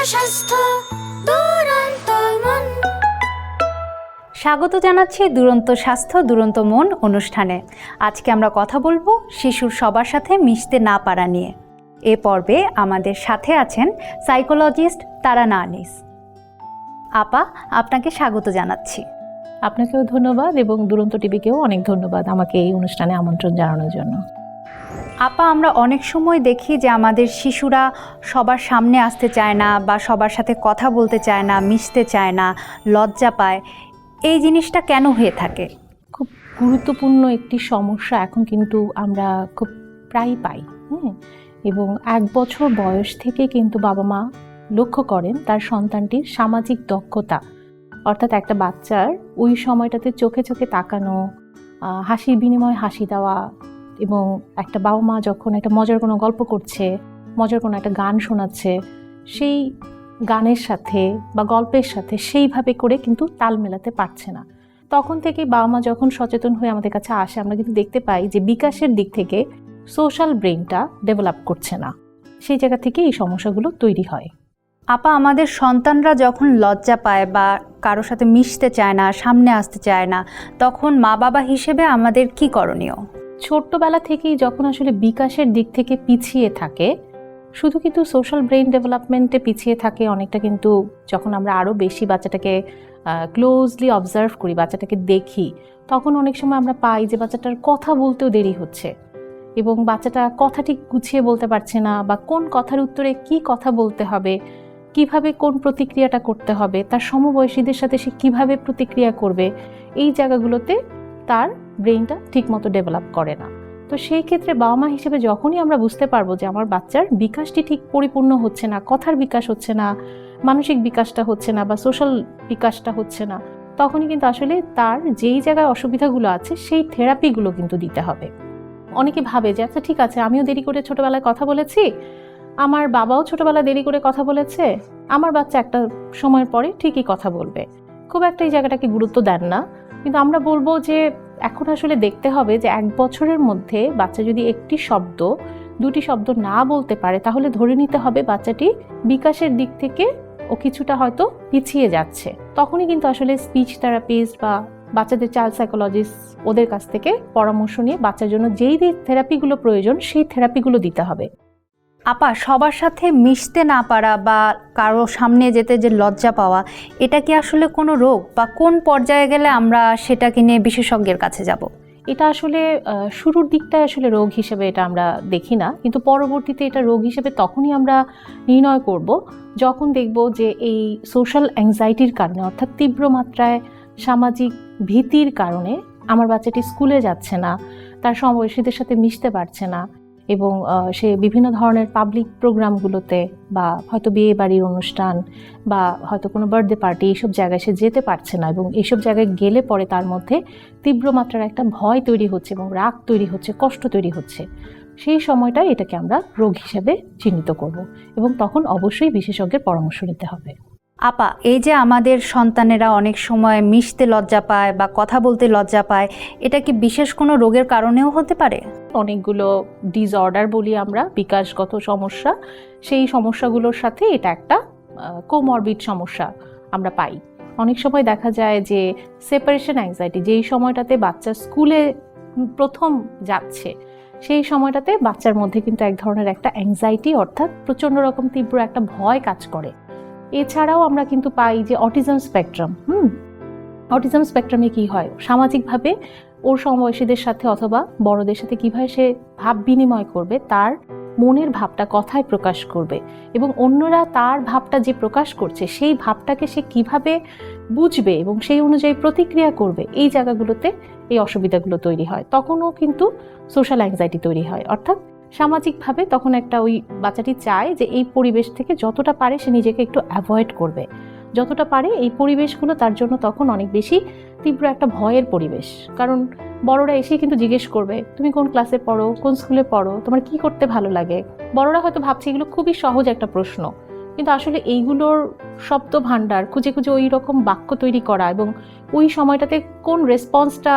স্বাস্থ্য দুরন্ত মন। স্বাগত জানাচ্ছি দুরন্ত স্বাস্থ্য দুরন্ত মন অনুষ্ঠানে। আজকে আমরা কথা বলবো শিশুর সবার সাথে মিশতে না পারা নিয়ে। এ পর্বে আমাদের সাথে আছেন সাইকোলজিস্ট তারানা আনিস। আপা, আপনাকে স্বাগত জানাচ্ছি। আপনাকেও ধন্যবাদ এবং দুরন্ত টিভিকেও অনেক ধন্যবাদ আমাকে এই অনুষ্ঠানে আমন্ত্রণ জানানোর জন্য। আপা, আমরা অনেক সময় দেখি যে আমাদের শিশুরা সবার সামনে আসতে চায় না বা সবার সাথে কথা বলতে চায় না, মিশতে চায় না, লজ্জা পায়। এই জিনিসটা কেন হয়ে থাকে? খুব গুরুত্বপূর্ণ একটি সমস্যা এখন কিন্তু আমরা খুব প্রায়ই পাই। এবং 1 বছর বয়স থেকে কিন্তু বাবা মা লক্ষ্য করেন তার সন্তানটির সামাজিক দক্ষতা, অর্থাৎ একটা বাচ্চার ওই সময়টাতে চোখে চোখে তাকানো, হাসির বিনিময়ে হাসি দেওয়া, এবং একটা বাবা মা যখন একটা মজার কোনো গল্প করছে, মজার কোনো একটা গান শোনাচ্ছে, সেই গানের সাথে বা গল্পের সাথে সেইভাবে করে কিন্তু তাল মেলাতে পারছে না। তখন থেকে বাবা মা যখন সচেতন হয়ে আমাদের কাছে আসে, আমরা কিন্তু দেখতে পাই যে বিকাশের দিক থেকে সোশ্যাল ব্রেনটা ডেভেলপ করছে না। সেই জায়গা থেকে এই সমস্যাগুলো তৈরি হয়। আপা, আমাদের সন্তানরা যখন লজ্জা পায় বা কারোর সাথে মিশতে চায় না, সামনে আসতে চায় না, তখন মা বাবা হিসেবে আমাদের কি করণীয়? ছোট্টবেলা থেকেই যখন আসলে বিকাশের দিক থেকে পিছিয়ে থাকে, শুধু কিন্তু সোশ্যাল ব্রেন ডেভেলপমেন্টে পিছিয়ে থাকে অনেকটা, কিন্তু যখন আমরা আরও বেশি বাচ্চাটাকে ক্লোজলি অবজার্ভ করি, বাচ্চাটাকে দেখি, তখন অনেক সময় আমরা পাই যে বাচ্চাটার কথা বলতেও দেরি হচ্ছে এবং বাচ্চাটা কথা ঠিক গুছিয়ে বলতে পারছে না, বা কোন কথার উত্তরে কি কথা বলতে হবে, কিভাবে কোন প্রতিক্রিয়াটা করতে হবে, তার সমবয়সীদের সাথে সে কিভাবে প্রতিক্রিয়া করবে, এই জায়গাগুলোতে তার ব্রেনটা ঠিকমতো ডেভেলপ করে না। তো সেই ক্ষেত্রে বাবা মা হিসেবে যখনই আমরা বুঝতে পারবো যে আমার বাচ্চার বিকাশটি ঠিক পরিপূর্ণ হচ্ছে না, কথার বিকাশ হচ্ছে না, মানসিক বিকাশটা হচ্ছে না, বা সোশ্যাল বিকাশটা হচ্ছে না, তখনই কিন্তু আসলে তার যেই জায়গায় অসুবিধাগুলো আছে সেই থেরাপিগুলো কিন্তু দিতে হবে। অনেকে ভাবে যে আচ্ছা ঠিক আছে, আমিও দেরি করে ছোটবেলায় কথা বলেছি, আমার বাবাও ছোটবেলায় দেরি করে কথা বলেছে, আমার বাচ্চা একটা সময়ের পরে ঠিকই কথা বলবে। খুব একটা এই জায়গাটাকে গুরুত্ব দেন না। কিন্তু আমরা বলবো যে এখন আসলে দেখতে হবে যে 1 বছরের মধ্যে বাচ্চা যদি একটি শব্দ, 2টি শব্দ না বলতে পারে, তাহলে ধরে নিতে হবে বাচ্চাটি বিকাশের দিক থেকে ও কিছুটা হয়তো পিছিয়ে যাচ্ছে। তখনই কিন্তু আসলে স্পিচ থেরাপিস্ট বা বাচ্চাদের চাইল্ড সাইকোলজিস্ট ওদের কাছ থেকে পরামর্শ নিয়ে বাচ্চার জন্য যেই থেরাপিগুলো প্রয়োজন সেই থেরাপিগুলো দিতে হবে। আপা, সবার সাথে মিশতে না পারা বা কারো সামনে যেতে যে লজ্জা পাওয়া, এটা কি আসলে কোনো রোগ, বা কোন পর্যায়ে গেলে আমরা সেটাকে নিয়ে বিশেষজ্ঞের কাছে যাব? এটা আসলে শুরুর দিকটায় আসলে রোগ হিসেবে এটা আমরা দেখি না, কিন্তু পরবর্তীতে এটা রোগ হিসেবে তখনই আমরা নির্ণয় করব যখন দেখব যে এই সোশ্যাল অ্যাংজাইটির কারণে, অর্থাৎ তীব্র মাত্রায় সামাজিক ভীতির কারণে আমার বাচ্চাটি স্কুলে যাচ্ছে না, তার সমবয়সীদের সাথে মিশতে পারছে না, এবং সে বিভিন্ন ধরনের পাবলিক প্রোগ্রামগুলোতে বা হয়তো বিয়ে বাড়ির অনুষ্ঠান বা হয়তো কোনো বার্থডে পার্টি, এইসব জায়গায় সে যেতে পারছে না, এবং এইসব জায়গায় গেলে পরে তার মধ্যে তীব্র মাত্রার একটা ভয় তৈরি হচ্ছে এবং রাগ তৈরি হচ্ছে, কষ্ট তৈরি হচ্ছে। সেই সময়টায় এটাকে আমরা রোগ হিসেবে চিহ্নিত করব, এবং তখন অবশ্যই বিশেষজ্ঞের পরামর্শ নিতে হবে। আপা, এই যে আমাদের সন্তানেরা অনেক সময় মিশতে লজ্জা পায় বা কথা বলতে লজ্জা পায়, এটা কি বিশেষ কোনো রোগের কারণেও হতে পারে? অনেকগুলো ডিসঅর্ডার বলি আমরা, বিকাশগত সমস্যা, সেই সমস্যাগুলোর সাথে এটা একটা কোমরবিড সমস্যা আমরা পাই। অনেক সময় দেখা যায় যে সেপারেশন অ্যাংজাইটি, যেই সময়টাতে বাচ্চা স্কুলে প্রথম যাচ্ছে, সেই সময়টাতে বাচ্চার মধ্যে কিন্তু এক ধরনের একটা অ্যাংজাইটি, অর্থাৎ প্রচণ্ড রকম তীব্র একটা ভয় কাজ করে। এছাড়াও আমরা কিন্তু পাই যে অটিজম স্পেকট্রাম, অটিজম স্পেকট্রামে কি হয়, সামাজিকভাবে ওর সমবয়সীদের সাথে অথবা বড়দের সাথে কিভাবে সে ভাব বিনিময় করবে, তার মনের ভাবটা কথায় প্রকাশ করবে, এবং অন্যরা তার ভাবটা যে প্রকাশ করছে সেই ভাবটাকে সে কিভাবে বুঝবে এবং সেই অনুযায়ী প্রতিক্রিয়া করবে, এই জায়গাগুলোতে এই অসুবিধাগুলো তৈরি হয়। তখনও কিন্তু সোশ্যাল অ্যাংজাইটি তৈরি হয়, অর্থাৎ সামাজিকভাবে তখন একটা ওই বাচ্চাটি চায় যে এই পরিবেশ থেকে যতটা পারে সে নিজেকে একটু অ্যাভয়েড করবে, যতটা পারে এই পরিবেশগুলো তার জন্য তখন অনেক বেশি তীব্র একটা ভয়ের পরিবেশ। কারণ বড়রা এসেই কিন্তু জিজ্ঞেস করবে তুমি কোন ক্লাসে পড়ো, কোন স্কুলে পড়ো, তোমার কি করতে ভালো লাগে। বড়রা হয়তো ভাবছে এগুলো খুবই সহজ একটা প্রশ্ন, কিন্তু আসলে এইগুলোর শব্দ ভাণ্ডার খুঁজে খুঁজে ওই রকম বাক্য তৈরি করা এবং ওই সময়টাতে কোন রেসপন্সটা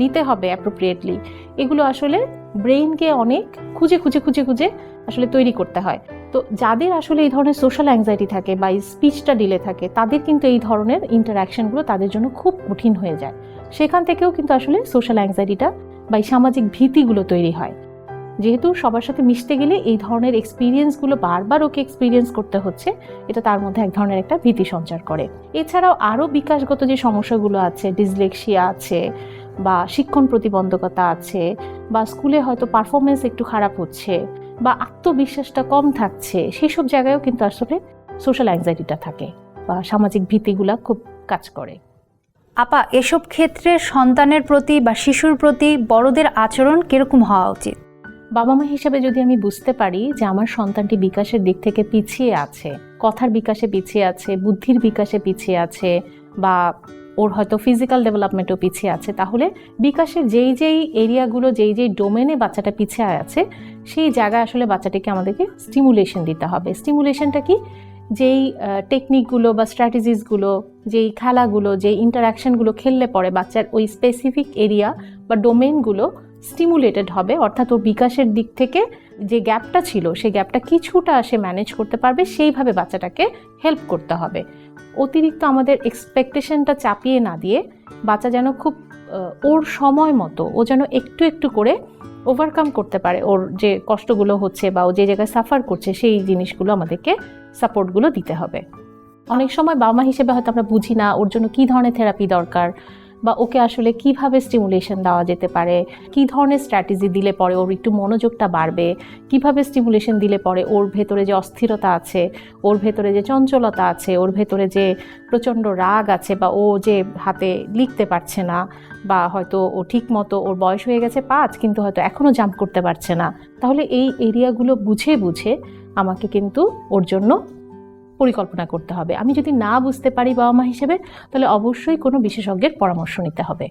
দিতে হবে অ্যাপ্রোপ্রিয়েটলি, এগুলো আসলে ব্রেইনকে অনেক খুঁজে খুঁজে খুঁজে খুঁজে আসলে তৈরি করতে হয়। তো যাদের আসলে এই ধরনের সোশ্যাল অ্যাংজাইটি থাকে বা স্পিচটা ডিলে থাকে, তাদের কিন্তু এই ধরনের ইন্টারাকশনগুলো তাদের জন্য খুব কঠিন হয়ে যায়। সেখান থেকেও কিন্তু আসলে সোশ্যাল অ্যাংজাইটিটা বা এই সামাজিক ভীতিগুলো তৈরি হয়। যেহেতু সবার সাথে মিশতে গেলে এই ধরনের এক্সপিরিয়েন্সগুলো বারবার ওকে এক্সপিরিয়েন্স করতে হচ্ছে, এটা তার মধ্যে এক ধরনের একটা ভীতি সঞ্চার করে। এছাড়াও আরও বিকাশগত যে সমস্যাগুলো আছে, ডিসলেক্সিয়া আছে বা শিক্ষণ প্রতিবন্ধকতা আছে, বা স্কুলে হয়তো পারফরমেন্স একটু খারাপ হচ্ছে বা আত্মবিশ্বাসটা কম থাকছে, সেসব জায়গায়ও কিন্তু আসলে সোশ্যাল অ্যাংজাইটিটা থাকে বা সামাজিক ভীতিগুলা খুব কাজ করে। আপা, এসব ক্ষেত্রে সন্তানের প্রতি বা শিশুর প্রতি বড়দের আচরণ কিরকম হওয়া উচিত? বাবা মা হিসেবে যদি আমি বুঝতে পারি যে আমার সন্তানটি বিকাশের দিক থেকে পিছিয়ে আছে, কথার বিকাশে পিছিয়ে আছে, বুদ্ধির বিকাশে পিছিয়ে আছে, বা ওর হয়তো ফিজিক্যাল ডেভেলপমেন্টও পিছিয়ে আছে, তাহলে বিকাশের যেই যেই এরিয়াগুলো, যেই যেই ডোমেনে বাচ্চাটা পিছিয়ে আছে, সেই জায়গায় আসলে বাচ্চাটিকে আমাদেরকে স্টিমুলেশন দিতে হবে। স্টিমুলেশনটা কি? যেই টেকনিকগুলো বা স্ট্র্যাটেজিসগুলো, যেই খেলাগুলো, যেই ইন্টারাকশনগুলো খেললে পরে বাচ্চার ওই স্পেসিফিক এরিয়া বা ডোমেনগুলো স্টিমুলেটেড হবে, অর্থাৎ ওর বিকাশের দিক থেকে যে গ্যাপটা ছিল সেই গ্যাপটা কিছুটা সে ম্যানেজ করতে পারবে, সেইভাবে বাচ্চাটাকে হেল্প করতে হবে। অতিরিক্ত আমাদের এক্সপেকটেশনটা চাপিয়ে না দিয়ে বাচ্চা যেন খুব ওর সময় মতো ও যেন একটু একটু করে ওভারকাম করতে পারে ওর যে কষ্টগুলো হচ্ছে বা ও যে জায়গায় সাফার করছে, সেই জিনিসগুলো আমাদেরকে সাপোর্টগুলো দিতে হবে। অনেক সময় বাবা মা হিসেবে হয়তো আমরা বুঝি না ওর জন্য কী ধরনের থেরাপি দরকার, বা ওকে আসলে কিভাবে স্টিমুলেশন দেওয়া যেতে পারে, কী ধরনের স্ট্র্যাটেজি দিলে পরে ওর একটু মনোযোগটা বাড়বে, কিভাবে স্টিমুলেশন দিলে পরে ওর ভেতরে যে অস্থিরতা আছে, ওর ভেতরে যে চঞ্চলতা আছে, ওর ভেতরে যে প্রচণ্ড রাগ আছে, বা ও যে হাতে লিখতে পারছে না, বা হয়তো ও ঠিক মতো ওর বয়স হয়ে গেছে 5 কিন্তু হয়তো এখনও জাম্প করতে পারছে না, তাহলে এই এরিয়াগুলো বুঝে বুঝে আমাকে কিন্তু ওর জন্য পরিকল্পনা করতে হবে। আমি যদি না বুঝতে পারি বাবা মা হিসেবে, তাহলে অবশ্যই কোনো বিশেষজ্ঞের পরামর্শ নিতে হবে।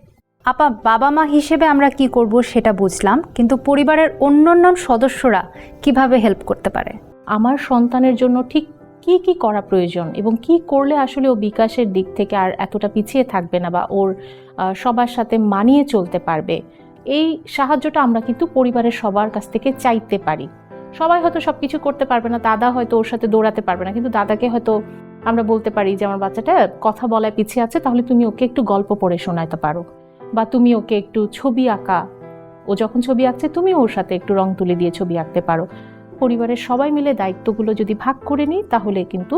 আপা, বাবা মা হিসেবে আমরা কি করব সেটা বুঝলাম, কিন্তু পরিবারের অন্যান্য সদস্যরা কিভাবে হেল্প করতে পারে? আমার সন্তানের জন্য ঠিক কি কি করা প্রয়োজন এবং কি করলে আসলে ও বিকাশের দিক থেকে আর এতটা পিছিয়ে থাকবে না বা ওর সবার সাথে মানিয়ে চলতে পারবে, এই সাহায্যটা আমরা কিন্তু পরিবারের সবার কাছ থেকে চাইতে পারি। সবাই হয়তো সব কিছু করতে পারবে না, দাদা হয়তো ওর সাথে দৌড়াতে পারবে না, কিন্তু দাদাকে হয়তো আমরা বলতে পারি যে আমার বাচ্চাটা কথা বলায় পিছিয়ে আছে, তাহলে তুমি ওকে একটু গল্প পড়ে শোনাতে পারো, বা তুমি ওকে একটু ছবি আঁকা, ও যখন ছবি আঁকছে তুমি ওর সাথে একটু রং তুলি দিয়ে ছবি আঁকতে পারো। পরিবারের সবাই মিলে দায়িত্বগুলো যদি ভাগ করে নিই, তাহলে কিন্তু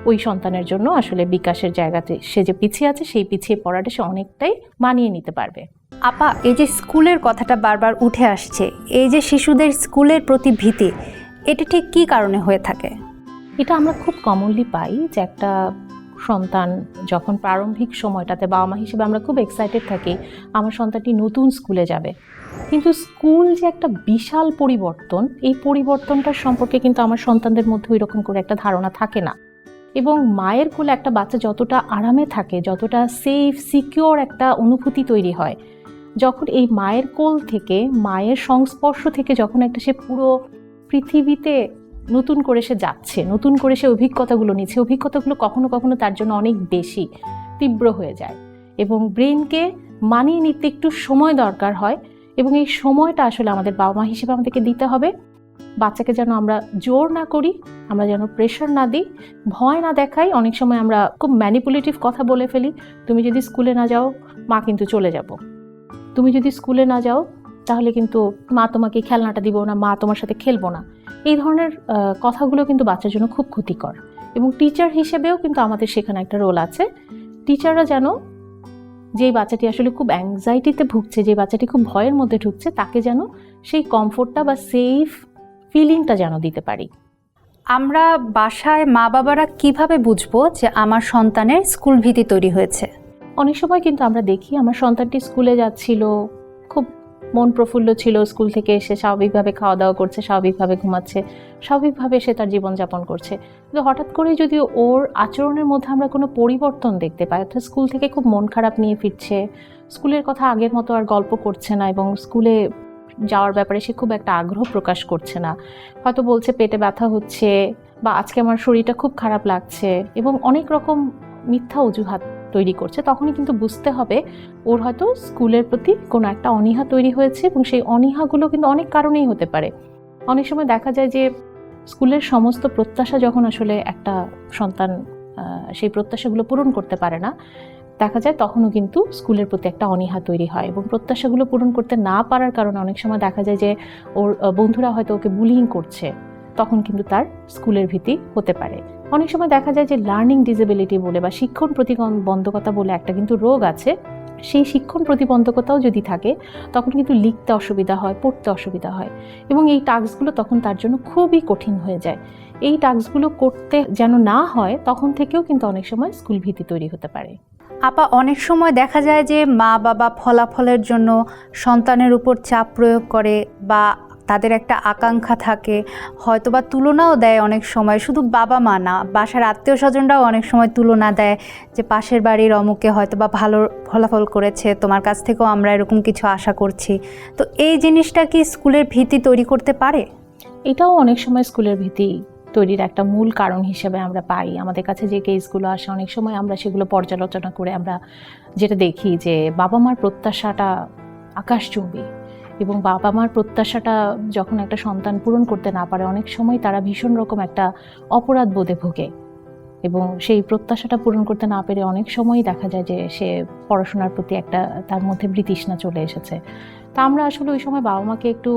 ওই সন্তানের জন্য আসলে বিকাশের জায়গাতে সে যে পিছিয়ে আছে, সেই পিছিয়ে পড়াটা সে অনেকটাই মানিয়ে নিতে পারবে। আপা, এই যে স্কুলের কথাটা বারবার উঠে আসছে, এই যে শিশুদের স্কুলের প্রতি ভীতি, এটা ঠিক কী কারণে হয়ে থাকে? এটা আমরা খুব কমনলি পাই যে একটা সন্তান যখন প্রারম্ভিক সময়টাতে বাবা মা হিসেবে আমরা খুব এক্সাইটেড থাকি আমার সন্তানটি নতুন স্কুলে যাবে, কিন্তু স্কুল যে একটা বিশাল পরিবর্তন, এই পরিবর্তনটার সম্পর্কে কিন্তু আমার সন্তানদের মধ্যে ওই রকম করে একটা ধারণা থাকে না। এবং মায়ের কোলে একটা বাচ্চা যতটা আরামে থাকে, যতটা সেফ সিকিওর একটা অনুভূতি তৈরি হয়, যখন এই মায়ের কোল থেকে, মায়ের সংস্পর্শ থেকে যখন একটা সে পুরো পৃথিবীতে নতুন করে সে যাচ্ছে, নতুন করে সে অভিজ্ঞতাগুলো নিচ্ছে, অভিজ্ঞতাগুলো কখনো কখনো তার জন্য অনেক বেশি তীব্র হয়ে যায় এবং ব্রেনকে মানিয়ে নিতে একটু সময় দরকার হয়। এবং এই সময়টা আসলে আমাদের বাবা মা হিসেবে আমাদেরকে দিতে হবে। বাচ্চাকে যেন আমরা জোর না করি, আমরা যেন প্রেশার না দিই, ভয় না দেখাই। অনেক সময় আমরা খুব ম্যানিপুলেটিভ কথা বলে ফেলি, তুমি যদি স্কুলে না যাও মা কিন্তু চলে যাব, তুমি যদি স্কুলে না যাও তাহলে কিন্তু মা তোমাকে খেলনাটা দিব না, মা তোমার সাথে খেলবো না। এই ধরনের কথাগুলো কিন্তু বাচ্চার জন্য খুব ক্ষতিকর। এবং টিচার হিসেবেও কিন্তু আমাদের সেখানে একটা রোল আছে। টিচাররা যেন যেই বাচ্চাটি আসলে খুব অ্যাংজাইটিতে ভুগছে, যে বাচ্চাটি খুব ভয়ের মধ্যে ঢুকছে, তাকে যেন সেই কমফোর্টটা বা সেফ ফিলিংটা যেন দিতে পারি। আমরা বাসায় মা বাবারা কিভাবে বুঝবো যে আমার সন্তানের স্কুল ভীতি তৈরি হয়েছে? অনেক সময় কিন্তু আমরা দেখি আমার সন্তানটি স্কুলে যাচ্ছিল, খুব মন প্রফুল্ল ছিল, স্কুল থেকে এসে স্বাভাবিকভাবে খাওয়া দাওয়া করছে, স্বাভাবিকভাবে ঘুমাচ্ছে, স্বাভাবিকভাবে সে তার জীবনযাপন করছে, কিন্তু হঠাৎ করে যদি ওর আচরণের মধ্যে আমরা কোনো পরিবর্তন দেখতে পাই, অর্থাৎ স্কুল থেকে খুব মন খারাপ নিয়ে ফিরছে, স্কুলের কথা আগের মতো আর গল্প করছে না এবং স্কুলে যাওয়ার ব্যাপারে সে খুব একটা আগ্রহ প্রকাশ করছে না, হয়তো বলছে পেটে ব্যথা হচ্ছে বা আজকে আমার শরীরটা খুব খারাপ লাগছে এবং অনেক রকম মিথ্যা অজুহাত তৈরি করছে, তখনই কিন্তু বুঝতে হবে ওর হয়তো স্কুলের প্রতি কোনো একটা অনীহা তৈরি হয়েছে। এবং সেই অনীহাগুলো কিন্তু অনেক কারণেই হতে পারে। অনেক সময় দেখা যায় যে স্কুলের সমস্ত প্রত্যাশা যখন আসলে একটা সন্তান সেই প্রত্যাশাগুলো পূরণ করতে পারে না, দেখা যায় তখনও কিন্তু স্কুলের প্রতি একটা অনীহা তৈরি হয়, এবং প্রত্যাশাগুলো পূরণ করতে না পারার কারণে অনেক সময় দেখা যায় যে ওর বন্ধুরা হয়তো ওকে বুলিং করছে, তখন কিন্তু তার স্কুলের ভীতি হতে পারে। অনেক সময় দেখা যায় যে লার্নিং ডিসেবিলিটি বলে বা শিক্ষণ প্রতিবন্ধকতা বলে একটা কিন্তু রোগ আছে, সেই শিক্ষণ প্রতিবন্ধকতাও যদি থাকে তখন কিন্তু লিখতে অসুবিধা হয়, পড়তে অসুবিধা হয়, এবং এই টাস্কগুলো তখন তার জন্য খুবই কঠিন হয়ে যায়। এই টাস্কগুলো করতে যেন না হয় তখন থেকেও কিন্তু অনেক সময় স্কুল ভীতি তৈরি হতে পারে। আপা, অনেক সময় দেখা যায় যে মা বাবা ফলাফলের জন্য সন্তানের উপর চাপ প্রয়োগ করে, বা তাদের একটা আকাঙ্ক্ষা থাকে, হয়তোবা তুলনাও দেয় অনেক সময়, শুধু বাবা মা না, বাসার আত্মীয় স্বজনরাও অনেক সময় তুলনা দেয় যে পাশের বাড়ির অমুকে হয়তোবা ভালো ফলাফল করেছে, তোমার কাছ থেকেও আমরা এরকম কিছু আশা করছি। তো এই জিনিসটা কি স্কুলের ভীতি তৈরি করতে পারে? এটাও অনেক সময় স্কুলের ভীতি তৈরির একটা মূল কারণ হিসেবে আমরা পাই। আমাদের কাছে যে কেসগুলো আসে অনেক সময় আমরা সেগুলো পর্যালোচনা করে আমরা যেটা দেখি যে বাবা মার প্রত্যাশাটা আকাশচুম্বী, এবং বাবা মার প্রত্যাশাটা যখন একটা সন্তান পূরণ করতে না পারে অনেক সময় তারা ভীষণ রকম একটা অপরাধ বোধে ভোগে, এবং সেই প্রত্যাশাটা পূরণ করতে না পেরে অনেক সময়ই দেখা যায় যে সে পড়াশোনার প্রতি একটা তার মধ্যে বিতৃষ্ণা চলে এসেছে। তা আমরা আসলে ওই সময় বাবা মাকে একটু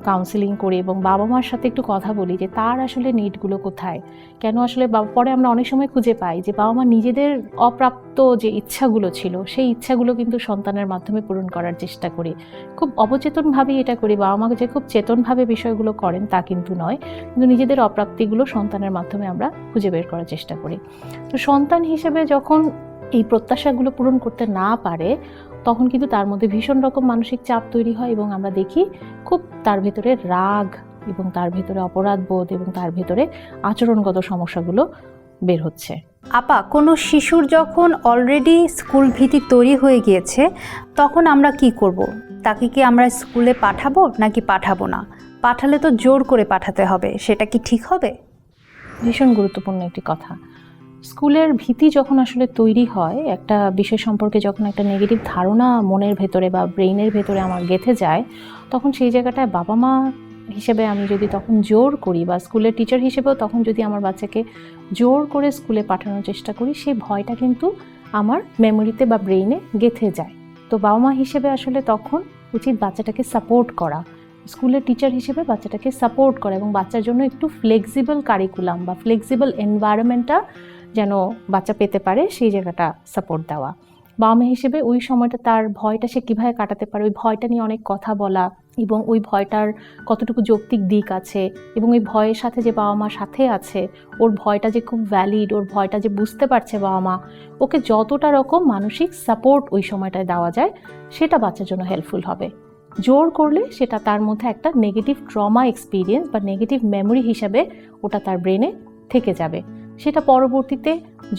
কাউন্সেলিং করি এবং বাবা মার সাথে একটু কথা বলি যে তার আসলে নিডগুলো কোথায়, কেন আসলে পরে আমরা অনেক সময় খুঁজে পাই যে বাবা মা নিজেদের অপ্রাপ্ত যে ইচ্ছাগুলো ছিল সেই ইচ্ছাগুলো কিন্তু সন্তানের মাধ্যমে পূরণ করার চেষ্টা করি। খুব অবচেতনভাবেই এটা করি, বাবা মা যে খুব চেতনভাবে বিষয়গুলো করেন তা কিন্তু নয়, কিন্তু নিজেদের অপ্রাপ্তিগুলো সন্তানের মাধ্যমে আমরা খুঁজে বের করার চেষ্টা করি। তো সন্তান হিসেবে যখন এই প্রত্যাশাগুলো পূরণ করতে না পারে তখন কিন্তু তার মধ্যে ভীষণ রকম মানসিক চাপ তৈরি হয়, এবং আমরা দেখি খুব তার ভেতরে রাগ এবং তার ভেতরে অপরাধ বোধ এবং তার ভেতরে আচরণগত সমস্যাগুলো বের হচ্ছে। আপা, কোনো শিশুর যখন অলরেডি স্কুল ভীতি তৈরি হয়ে গিয়েছে তখন আমরা কি করব? তাকে কি আমরা স্কুলে পাঠাবো নাকি পাঠাবো না? পাঠালে তো জোর করে পাঠাতে হবে, সেটা কি ঠিক হবে? ভীষণ গুরুত্বপূর্ণ একটি কথা। স্কুলের ভীতি যখন আসলে তৈরি হয়, একটা বিষয় সম্পর্কে যখন একটা নেগেটিভ ধারণা মনের ভেতরে বা ব্রেইনের ভেতরে আমার গেঁথে যায়, তখন সেই জায়গাটায় বাবা মা হিসেবে আমি যদি তখন জোর করি, বা স্কুলের টিচার হিসেবেও তখন যদি আমার বাচ্চাকে জোর করে স্কুলে পাঠানোর চেষ্টা করি, সেই ভয়টা কিন্তু আমার মেমোরিতে বা ব্রেইনে গেঁথে যায়। তো বাবা মা হিসেবে আসলে তখন উচিত বাচ্চাটাকে সাপোর্ট করা, স্কুলের টিচার হিসেবে বাচ্চাটাকে সাপোর্ট করা, এবং বাচ্চার জন্য একটু ফ্লেক্সিবল কারিকুলাম বা ফ্লেক্সিবল এনভায়রনমেন্টটা যেন বাচ্চা পেতে পারে সেই জায়গাটা সাপোর্ট দেওয়া। বাবা মা হিসেবে ওই সময়টা তার ভয়টা সে কীভাবে কাটাতে পারে, ওই ভয়টা নিয়ে অনেক কথা বলা, এবং ওই ভয়টার কতটুকু যৌক্তিক দিক আছে, এবং ওই ভয়ের সাথে যে বাবা মা সাথে আছে, ওর ভয়টা যে খুব ভ্যালিড, ওর ভয়টা যে বুঝতে পারছে বাবা মা, ওকে যতটা রকম মানসিক সাপোর্ট ওই সময়টায় দেওয়া যায় সেটা বাচ্চার জন্য হেল্পফুল হবে। জোর করলে সেটা তার মধ্যে একটা নেগেটিভ ট্রমা এক্সপিরিয়েন্স বা নেগেটিভ মেমোরি হিসাবে ওটা তার ব্রেনে থেকে যাবে। সেটা পরবর্তীতে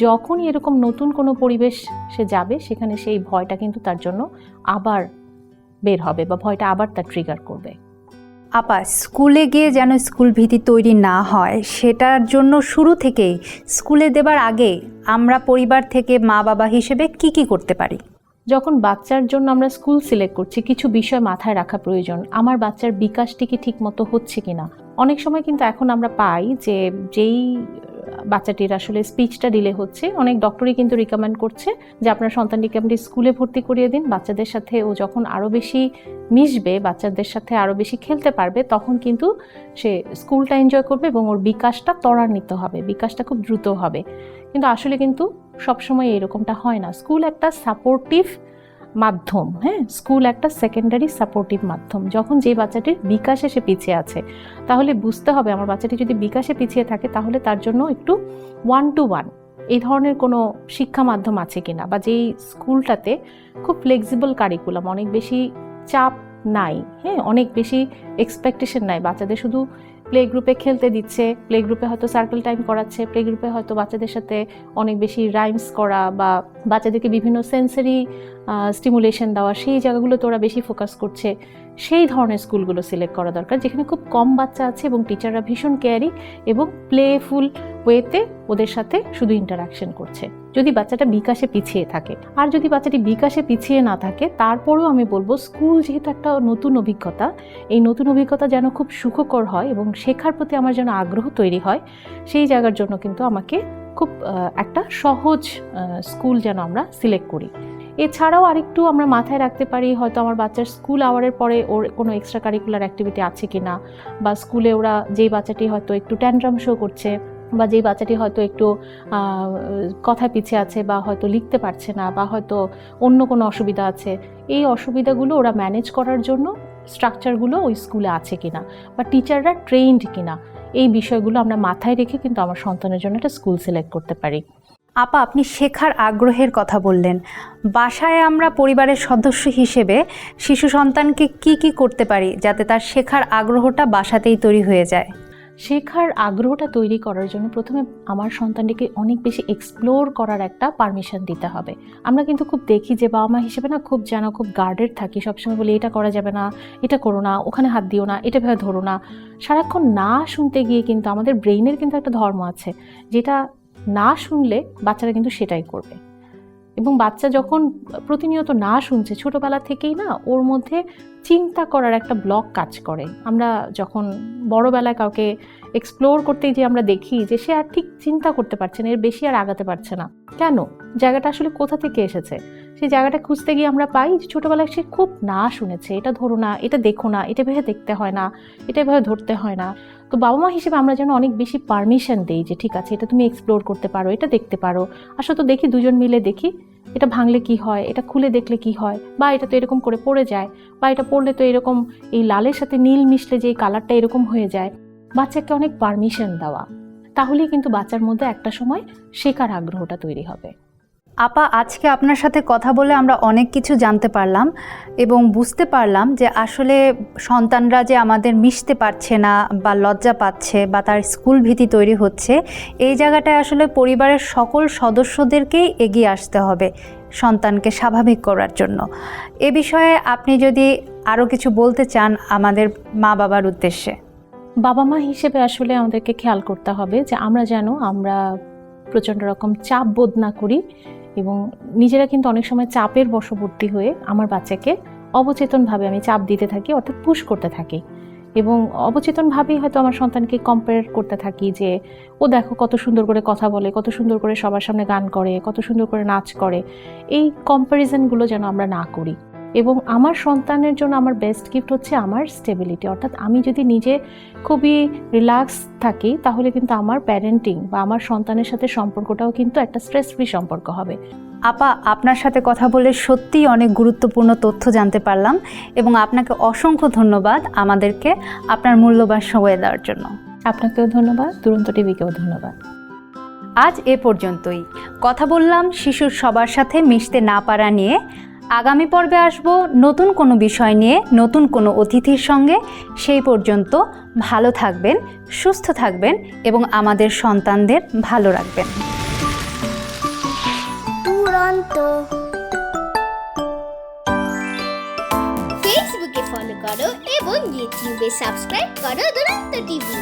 যখনই এরকম নতুন কোনো পরিবেশ সে যাবে সেখানে সেই ভয়টা কিন্তু তার জন্য আবার বের হবে, বা ভয়টা আবার তার ট্রিগার করবে। আপা, স্কুলে গিয়ে যেন স্কুল ভীতি তৈরি না হয় সেটার জন্য শুরু থেকেই স্কুলে দেবার আগে আমরা পরিবার থেকে মা বাবা হিসেবে কি করতে পারি? যখন বাচ্চার জন্য আমরা স্কুল সিলেক্ট করছি, কিছু বিষয় মাথায় রাখা প্রয়োজন। আমার বাচ্চার বিকাশটি কি ঠিক মতো হচ্ছে কিনা। অনেক সময় কিন্তু এখন আমরা পাই যে যেই বাচ্চাটির আসলে স্পিচটা ডিলে হচ্ছে, অনেক ডক্টরই কিন্তু রিকমেন্ড করছে যে আপনার সন্তানটিকে আপনি স্কুলে ভর্তি করিয়ে দিন। বাচ্চাদের সাথে ও যখন আরও বেশি মিশবে, বাচ্চাদের সাথে আরও বেশি খেলতে পারবে, তখন কিন্তু সে স্কুলটা এনজয় করবে এবং ওর বিকাশটা ত্বরান্বিত হবে, বিকাশটা খুব দ্রুত হবে। কিন্তু আসলে কিন্তু সবসময় এরকমটা হয় না। স্কুল একটা সাপোর্টিভ মাধ্যম, হ্যাঁ, স্কুল একটা সেকেন্ডারি সাপোর্টিভ মাধ্যম। যখন যে বাচ্চাটির বিকাশে সে পিছিয়ে আছে, তাহলে বুঝতে হবে আমার বাচ্চাটি যদি বিকাশে পিছিয়ে থাকে তাহলে তার জন্য একটু 1-to-1 এই ধরনের কোনো শিক্ষা মাধ্যম আছে কিনা, বা যেই স্কুলটাতে খুব ফ্লেক্সিবল কারিকুলাম, অনেক বেশি চাপ নাই, হ্যাঁ, অনেক বেশি এক্সপেকটেশন নাই, বাচ্চাদের শুধু প্লে গ্রুপে খেলতে দিচ্ছে, প্লে গ্রুপে হয়তো সার্কেল টাইম করাচ্ছে, প্লে গ্রুপে হয়তো বাচ্চাদের সাথে অনেক বেশি রাইমস করা বা বাচ্চাদেরকে বিভিন্ন সেন্সারি স্টিমুলেশন দেওয়া, সেই জায়গাগুলো তোরা বেশি ফোকাস করছে, সেই ধরনের স্কুলগুলো সিলেক্ট করা দরকার, যেখানে খুব কম বাচ্চা আছে এবং টিচাররা ভীষণ কেয়ারি এবং প্লেফুল ওয়েতে ওদের সাথে শুধু ইন্টারাকশন করছে। যদি বাচ্চাটা বিকাশে পিছিয়ে থাকে। আর যদি বাচ্চাটি বিকাশে পিছিয়ে না থাকে, তারপরেও আমি বলবো স্কুল যেহেতু একটা নতুন অভিজ্ঞতা, এই নতুন অভিজ্ঞতা যেন খুব সুখকর হয় এবং শেখার প্রতি আমার যেন আগ্রহ তৈরি হয়, সেই জায়গার জন্য কিন্তু আমাকে খুব একটা সহজ স্কুল যেন আমরা সিলেক্ট করি। এছাড়াও আরেকটু আমরা মাথায় রাখতে পারি, হয়তো আমার বাচ্চার স্কুল আওয়ারের পরে ওর কোনো এক্সট্রা কারিকুলার অ্যাক্টিভিটি আছে কি না, বা স্কুলে ওরা যেই বাচ্চাটি হয়তো একটু ট্যান্ট্রাম শো করছে, বা যেই বাচ্চাটি হয়তো একটু কথায় পিছিয়ে আছে, বা হয়তো লিখতে পারছে না, বা হয়তো অন্য কোনো অসুবিধা আছে, এই অসুবিধাগুলো ওরা ম্যানেজ করার জন্য স্ট্রাকচারগুলো ওই স্কুলে আছে কিনা, বা টিচাররা ট্রেইনড কিনা, এই বিষয়গুলো আমরা মাথায় রেখে কিন্তু আমার সন্তানের জন্য একটা স্কুল সিলেক্ট করতে পারি। আপা, আপনি শেখার আগ্রহের কথা বললেন। বাসায় আমরা পরিবারের সদস্য হিসেবে শিশু সন্তানকে কি করতে পারি যাতে তার শেখার আগ্রহটা বাসাতেই তৈরি হয়ে যায়? শেখার আগ্রহটা তৈরি করার জন্য প্রথমে আমার সন্তানটিকে অনেক বেশি এক্সপ্লোর করার একটা পারমিশন দিতে হবে। আমরা কিন্তু খুব দেখি যে বাবা মা হিসেবে না খুব গার্ডেড থাকি, সবসময় বলি এটা করা যাবে না, এটা করো না, ওখানে হাত দিও না, এটা ভেবে ধরো না। সারাক্ষণ না শুনতে গিয়ে কিন্তু আমাদের ব্রেইনের কিন্তু একটা ধর্ম আছে, যেটা না শুনলে বাচ্চারা কিন্তু সেটাই করবে। এবং বাচ্চা যখন প্রতিনিয়ত না শুনছে, ছোটোবেলা থেকেই না ওর মধ্যে চিন্তা করার একটা ব্লক কাজ করে। আমরা যখন বড়োবেলায় কাউকে এক্সপ্লোর করতে যে আমরা দেখি যে সে আর ঠিক চিন্তা করতে পারছে না, এর বেশি আর আগাতে পারছে না, কেন? জায়গাটা আসলে কোথা থেকে এসেছে? সেই জায়গাটা খুঁজতে গিয়ে আমরা পাই যে ছোটোবেলায় সে খুব না শুনেছে, এটা ধরো না, এটা দেখো না, এটা ভেবে দেখতে হয় না, এটা ভেবে ধরতে হয় না। তো বাবা মা হিসেবে আমরা যেন অনেক বেশি পারমিশন দিই যে ঠিক আছে, এটা তুমি এক্সপ্লোর করতে পারো, এটা দেখতে পারো, আসলে তো দেখি, দুজন মিলে দেখি এটা ভাঙলে কি হয়, এটা খুলে দেখলে কি হয়, বা এটা তো এরকম করে পড়ে যায়, বা এটা পড়লে তো এরকম এই লালের সাথে নীল মিশলে যে কালারটা এরকম হয়ে যায়। বাচ্চাকে অনেক পারমিশন দেওয়া, তাহলেই কিন্তু বাচ্চার মধ্যে একটা সময় শেখার আগ্রহটা তৈরি হবে। আপা, আজকে আপনার সাথে কথা বলে আমরা অনেক কিছু জানতে পারলাম এবং বুঝতে পারলাম যে আসলে সন্তানরা যে আমাদের মিশতে পারছে না বা লজ্জা পাচ্ছে বা তার স্কুল ভীতি তৈরি হচ্ছে, এই জায়গাটায় আসলে পরিবারের সকল সদস্যদেরকেই এগিয়ে আসতে হবে সন্তানকে স্বাভাবিক করার জন্য। এ বিষয়ে আপনি যদি আরও কিছু বলতে চান আমাদের মা বাবার উদ্দেশ্যে। বাবা মা হিসেবে আসলে আমাদেরকে খেয়াল করতে হবে যে আমরা প্রচণ্ড রকম চাপ বোধ না করি, এবং নিজেরা কিন্তু অনেক সময় চাপের বশবর্তী হয়ে আমার বাচ্চাকে অবচেতনভাবে আমি চাপ দিতে থাকি, অর্থাৎ পুশ করতে থাকি, এবং অবচেতনভাবেই হয়তো আমার সন্তানকে কম্পেয়ার করতে থাকি যে ও দেখো কত সুন্দর করে কথা বলে, কত সুন্দর করে সবার সামনে গান করে, কত সুন্দর করে নাচ করে। এই কম্প্যারিজনগুলো যেন আমরা না করি। এবং আমার সন্তানের জন্য আমার বেস্ট গিফট হচ্ছে আমার স্টেবিলিটি, অর্থাৎ আমি যদি নিজে খুবই রিল্যাক্স থাকি তাহলে কিন্তু আমার প্যারেন্টিং বা আমার সন্তানের সাথে সম্পর্কটাও কিন্তু একটা স্ট্রেস ফ্রি সম্পর্ক হবে। আপা, আপনার সাথে কথা বলে সত্যিই অনেক গুরুত্বপূর্ণ তথ্য জানতে পারলাম এবং আপনাকে অসংখ্য ধন্যবাদ আমাদেরকে আপনার মূল্যবান সময় দেওয়ার জন্য। আপনাকেও ধন্যবাদ, দুরন্ত টিভিকেও ধন্যবাদ। আজ এ পর্যন্তই। কথা বললাম শিশুর সবার সাথে মিশতে না পারা নিয়ে। আগামী পর্বে আসব নতুন কোনো বিষয় নিয়ে, নতুন কোনো অতিথির সঙ্গে। সেই পর্যন্ত ভালো থাকবেন, সুস্থ থাকবেন এবং আমাদের সন্তানদের ভালো রাখবেন। দুরন্ত। ফেসবুকে ফলো করো এবং ইউটিউবে সাবস্ক্রাইব করো দুরন্ত টিভি।